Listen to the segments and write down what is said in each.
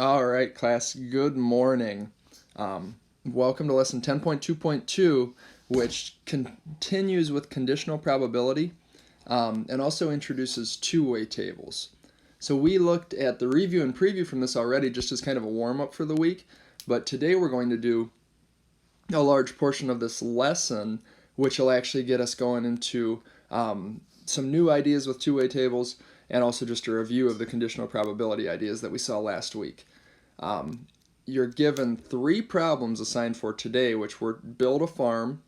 All right, class, good morning. Welcome to lesson 10.2.2, which continues with conditional probability and also introduces two-way tables. So we looked at the review and preview from this already just as kind of a warm-up for the week, but today we're going to do a large portion of this lesson, which will actually get us going into some new ideas with two-way tables and also just a review of the conditional probability ideas that we saw last week. You're given three problems assigned for today, which were build a farm,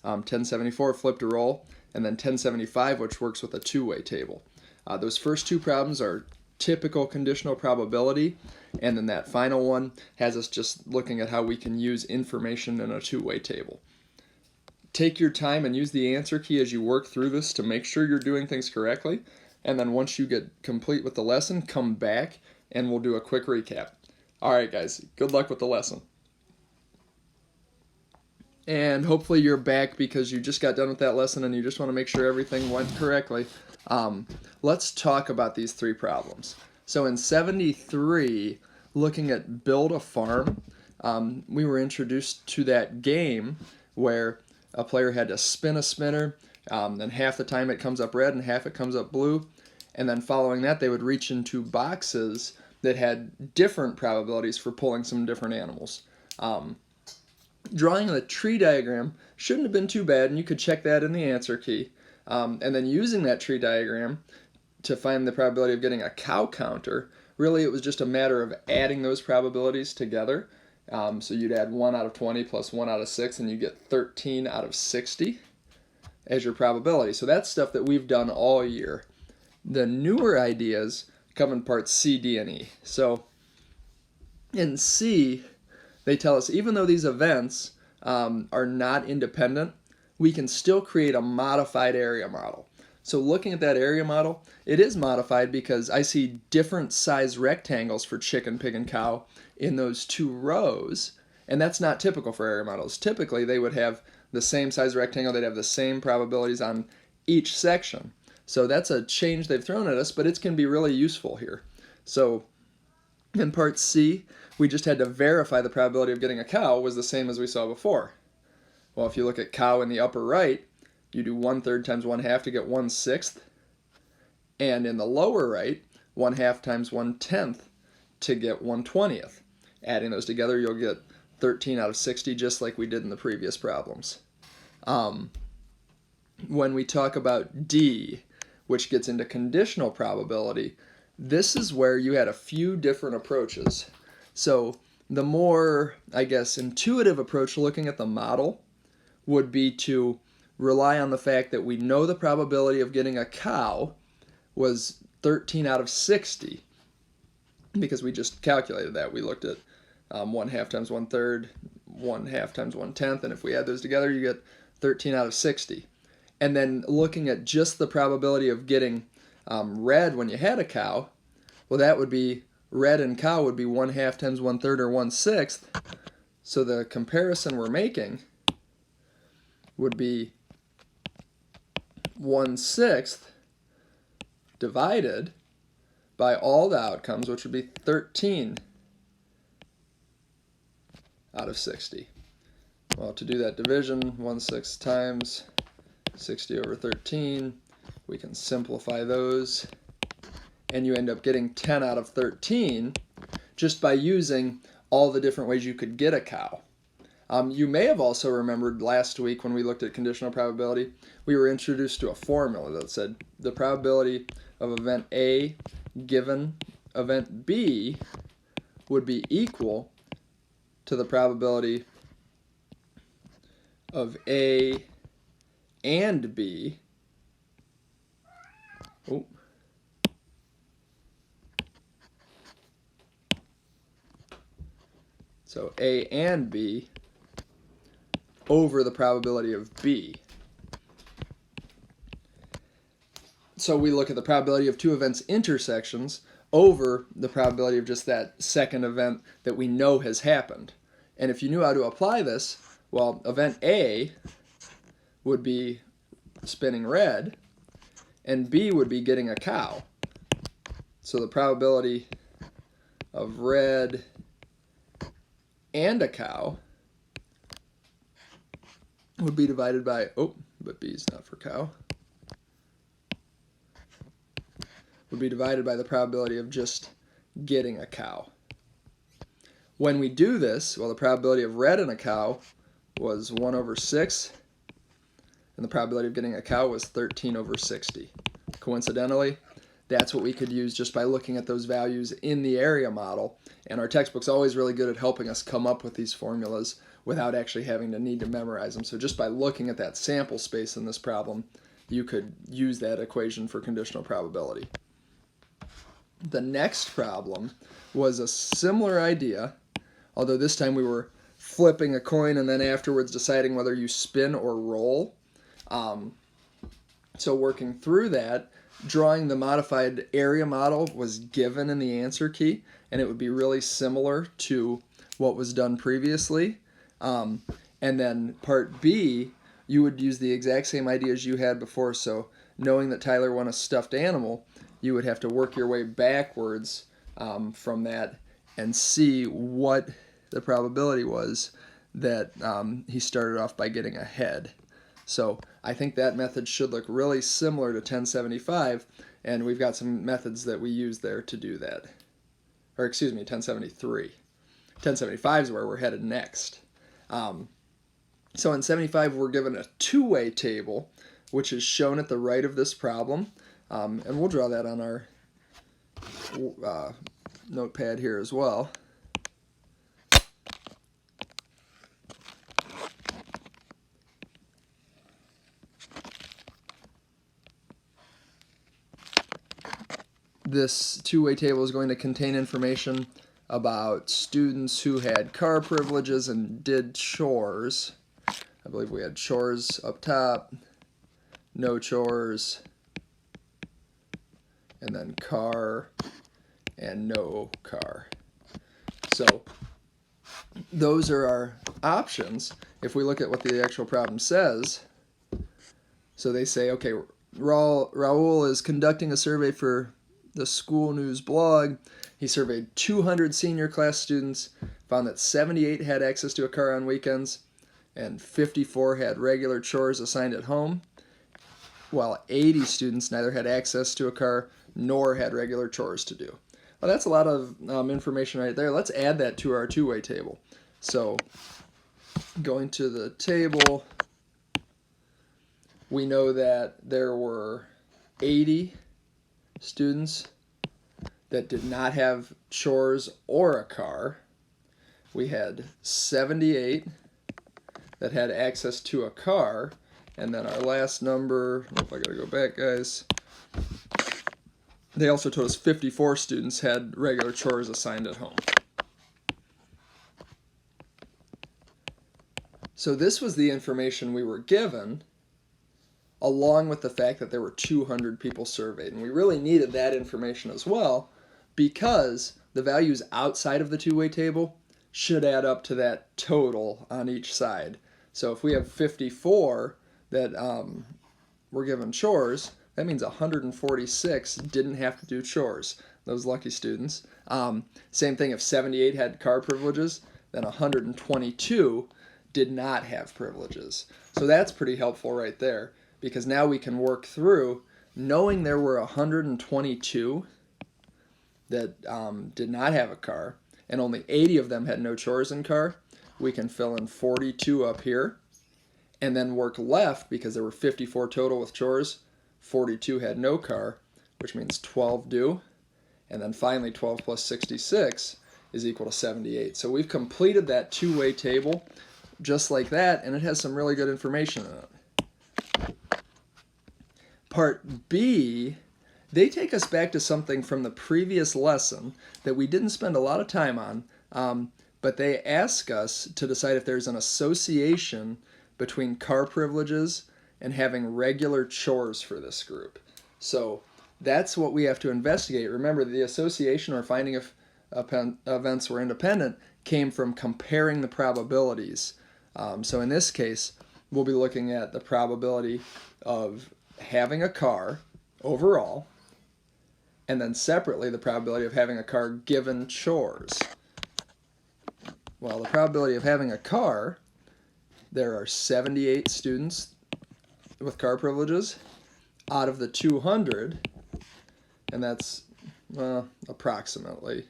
1074 flip to roll, and then 1075, which works with a two-way table. Those first two problems are typical conditional probability, and then that final one has us just looking at how we can use information in a two-way table. Take your time and use the answer key as you work through this to make sure you're doing things correctly, and then once you get complete with the lesson, come back and we'll do a quick recap. Alright guys, good luck with the lesson. And hopefully you're back because you just got done with that lesson and you just want to make sure everything went correctly. Let's talk about these three problems. So in 73, looking at build a farm, we were introduced to that game where a player had to spin a spinner, then half the time it comes up red and half it comes up blue, and then following that they would reach into boxes that had different probabilities for pulling some different animals. Drawing the tree diagram shouldn't have been too bad, and you could check that in the answer key. And then using that tree diagram to find the probability of getting a cow counter, really it was just a matter of adding those probabilities together. So you'd add 1 out of 20 plus 1 out of 6, and you get 13 out of 60 as your probability. So that's stuff that we've done all year. The newer ideas come in parts C, D, and E. So in C, they tell us even though these events are not independent, we can still create a modified area model. So looking at that area model, it is modified because I see different size rectangles for chicken, pig, and cow in those two rows, and that's not typical for area models. Typically, they would have the same size rectangle, they'd have the same probabilities on each section. So that's a change they've thrown at us, but it's going to be really useful here. So in part C, we just had to verify the probability of getting a cow was the same as we saw before. Well, if you look at cow in the upper right, you do 1/3 times 1/2 to get 1/6. And in the lower right, 1/2 times 1/10 to get 1/20. Adding those together, you'll get 13 out of 60, just like we did in the previous problems. When we talk about D, which gets into conditional probability, this is where you had a few different approaches. So the more, I guess, intuitive approach looking at the model would be to rely on the fact that we know the probability of getting a cow was 13 out of 60 because we just calculated that. We looked at 1/2 times 1/3, 1/2 times 1/10, and if we add those together, you get 13 out of 60. And then looking at just the probability of getting red when you had a cow, well, that would be red and cow would be 1/2 times 1/3 or 1/6. So the comparison we're making would be 1/6 divided by all the outcomes, which would be 13 out of 60. Well, to do that division, 1/6 times 60 over 13, we can simplify those, and you end up getting 10 out of 13 just by using all the different ways you could get a cow. You may have also remembered last week when we looked at conditional probability, we were introduced to a formula that said the probability of event A given event B would be equal to the probability of A and B. Oh. So A and B over the probability of B. So we look at the probability of two events' intersections over the probability of just that second event that we know has happened. And if you knew how to apply this, well, event A would be spinning red, and B would be getting a cow. So the probability of red and a cow would be divided by, but B is not for cow, would be divided by the probability of just getting a cow. When we do this, well, the probability of red and a cow was 1 over 6, and the probability of getting a cow was 13 over 60. Coincidentally, that's what we could use just by looking at those values in the area model, and our textbook's always really good at helping us come up with these formulas without actually having to need to memorize them. So just by looking at that sample space in this problem, you could use that equation for conditional probability. The next problem was a similar idea, although this time we were flipping a coin and then afterwards deciding whether you spin or roll. So working through that, drawing the modified area model was given in the answer key, and it would be really similar to what was done previously. And then part B, you would use the exact same ideas you had before. So knowing that Tyler won a stuffed animal, you would have to work your way backwards from that and see what the probability was that he started off by getting a head. So I think that method should look really similar to 1075, and we've got some methods that we use there to do that. Or excuse me, 1073. 1075 is where we're headed next. So in 75, we're given a two-way table, which is shown at the right of this problem. And we'll draw that on our notepad here as well. This two-way table is going to contain information about students who had car privileges and did chores. I believe we had chores up top, no chores, and then car and no car. So those are our options. If we look at what the actual problem says, so they say, okay, Raul is conducting a survey for the school news blog. He surveyed 200 senior class students, found that 78 had access to a car on weekends, and 54 had regular chores assigned at home, while 80 students neither had access to a car nor had regular chores to do. Well, that's a lot of information right there. Let's add that to our two-way table. So going to the table, we know that there were 80 students that did not have chores or a car. We had 78 that had access to a car, and then our last number, I gotta go back, guys. They also told us 54 students had regular chores assigned at home. So this was the information we were given, along with the fact that there were 200 people surveyed. And we really needed that information as well, because the values outside of the two-way table should add up to that total on each side. So if we have 54 that were given chores, that means 146 didn't have to do chores, those lucky students. Same thing if 78 had car privileges, then 122 did not have privileges. So that's pretty helpful right there, because now we can work through, knowing there were 122 that did not have a car, and only 80 of them had no chores in car, we can fill in 42 up here, and then work left, because there were 54 total with chores, 42 had no car, which means 12 do, and then finally 12 plus 66 is equal to 78. So we've completed that two-way table just like that, and it has some really good information in it. Part B, they take us back to something from the previous lesson that we didn't spend a lot of time on, but they ask us to decide if there's an association between car privileges and having regular chores for this group. So that's what we have to investigate. Remember, the association or finding if events were independent came from comparing the probabilities. So in this case, we'll be looking at the probability of having a car overall, and then separately the probability of having a car given chores. Well, the probability of having a car, there are 78 students with car privileges out of the 200, and that's approximately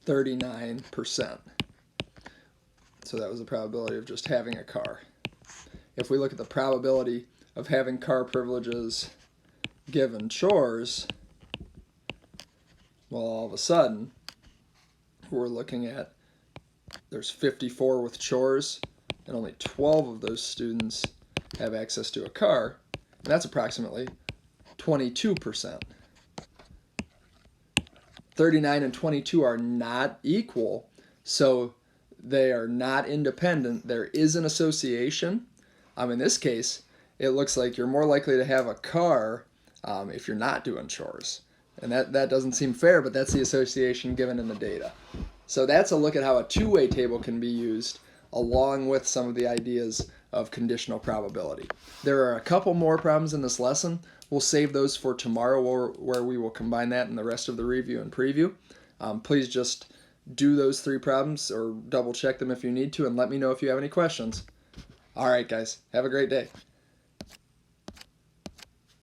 39%. So that was the probability of just having a car. If we look at the probability of having car privileges given chores, well, all of a sudden, we're looking at there's 54 with chores, and only 12 of those students have access to a car, and that's approximately 22%. 39 and 22 are not equal, so they are not independent. There is an association. In this case, it looks like you're more likely to have a car if you're not doing chores. And that doesn't seem fair, but that's the association given in the data. So that's a look at how a two-way table can be used along with some of the ideas of conditional probability. There are a couple more problems in this lesson. We'll save those for tomorrow where we will combine that in the rest of the review and preview. Please just do those 3 problems or double check them if you need to, and let me know if you have any questions. All right, guys, have a great day.